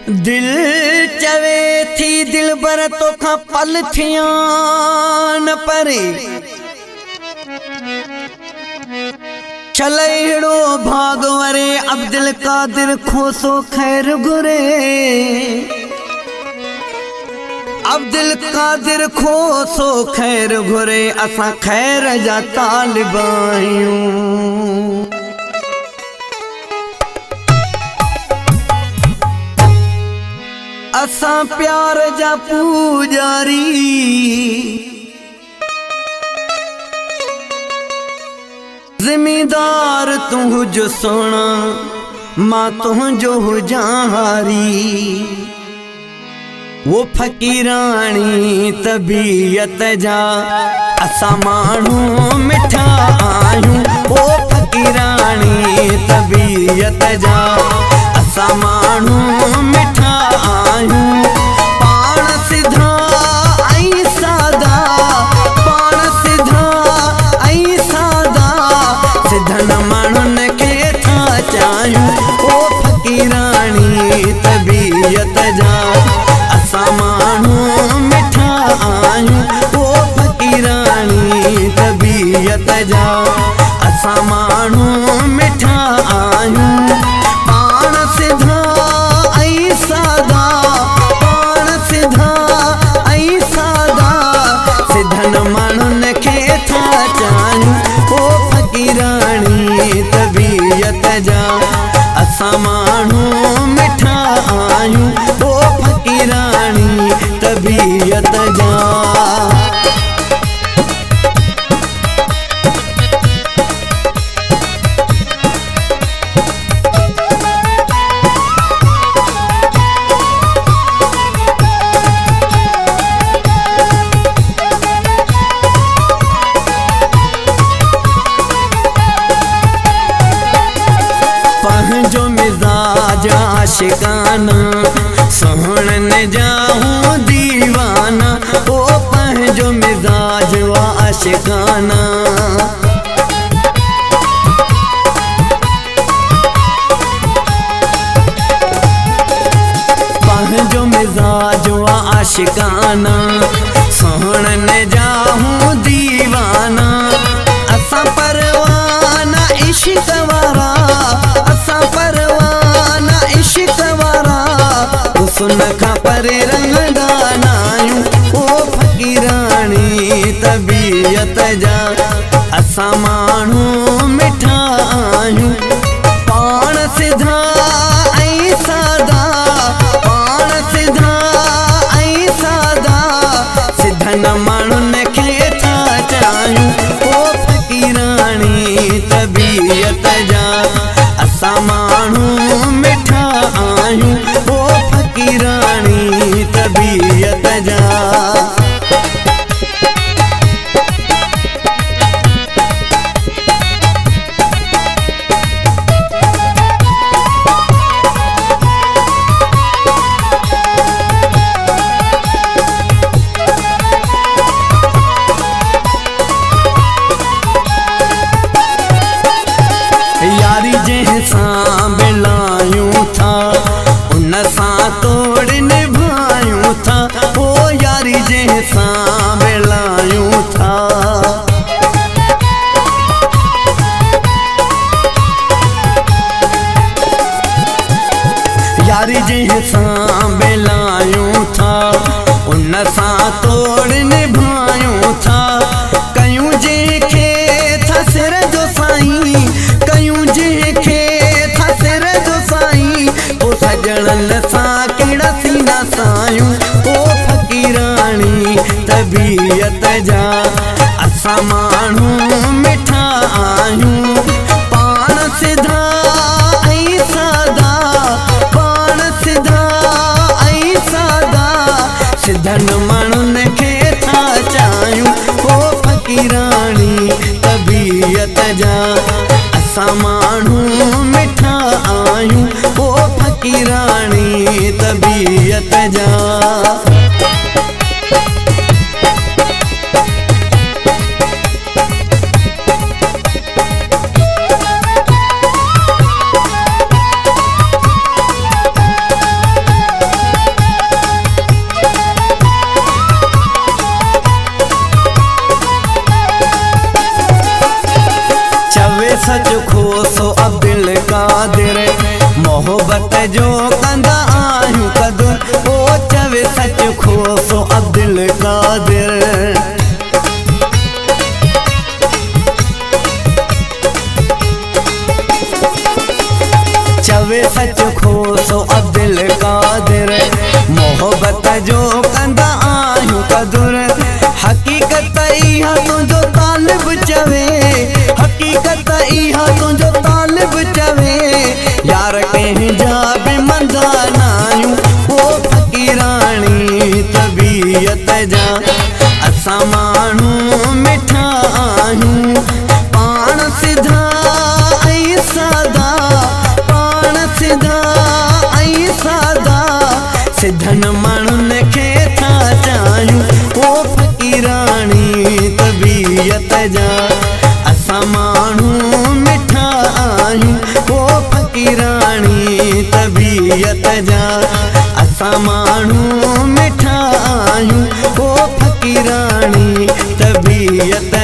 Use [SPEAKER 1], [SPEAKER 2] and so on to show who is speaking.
[SPEAKER 1] दिल चवे थी दिल बर तो खा पल थियान परे चलेड़ो भागवरे अब्दुल कादिर खोसो खैर गुरे अब्दुल कादिर खोसो खैर घुरे असा खैर जा तालिबायूं असा प्यार जा पूजारी जिम्मेदार तू जो सोना मां तू जो जारी वो फकीरानी तबीयत जा असा मानू मिठा आयूं वो फकीरानी तबीयत जा असा मानू मिठा आयूं पाण सिधा आई सादा पाण सिधा आई सादा सिधन माण्हुन खे था चाहियूं ओ फकीरानी तबीयत जा असा माण्हू मिठा आयूं ओ फकीरानी तबीयत जा असा माण्हू मिठा आयूं पाण सिधा आई सादा पाण सिधा आई सादा सिधन माण्हुन खे था चाहियूं ओ फकीरानी तबीयत जा असा माण्हू मिठा आयूं ओ फकीरानी तबीयत जा पंहिंजो मिजाज आशिकाना सोहणन जाऊं दीवाना ओ पंहिंजो मिजाज आशिकाना पंहिंजो मिजाज आशिकाना सोहणन जाऊं दीवाना असा परवाना इश्क वारा असा परवाना इश्क वारा हुस्न खां परे रंगदाना आयूं ओ फकीरानी तबीयत जा असा माण्हू मिठा आयूं पाण सिधा ऐं सादा पाण सिधा ऐं सादा सिधन माण्हुन खे था चाहियूं ओ फकीरानी तबीयत जा असा माण्हू मिठा आयूं ओ फकीरानी तबीयत जा यारी जैसां मिलायूं था उन सां तोड़ निभायूं था ओ यारी जैसां मिलायूं था यारी जैसां मिलायूं था उन सां तोड़ निभायूं था कयूं जंहिंखे था सिर जो साईं कयूं जंहिंखे था सिर जो साईं ओ सजणनि सां कहिड़ा सीना सायूं ओ फकीरानी तबीयत जा असा माण्हू मिठा आयूं पाण सिधा ऐं सादा पाण सिधा ऐं सादा सिधन माण्हुन खे था चाहियूं ओ फकीरानी तबीयत जा असा माण्हू मिठा आयूं ओ फकीरानी तबीयत जा मोहब्बत जो कंदा आहियूं क़दुर ओ चवे सच खोसो अब्दुल कादिर चवे सच खोसो अब्दुल कादिर मोहब्बत जो कंदा आहियूं क़दुर हकीकत इहा तुंहिंजो तालिब चवे हकीकत इहा तुंहिंजो तालिब चवे यार कंहिंजा बि मंदा नाहियूं ओ फ़क़ीराणी तबीयत जा असां माण्हू मिठा आहियूं पाण सिधा ऐं सादा पाण सिधा ऐं सादा सिधनि माण्हुनि खे था चाहियूं ओ फ़क़ीराणी तबीयत जा असां माण्हू मिठा आहियूं ओ फ़क़ीराणी तबीयत जा असां माण्हू मिठा आहियूं ओ फ़क़ीराणी तबीयत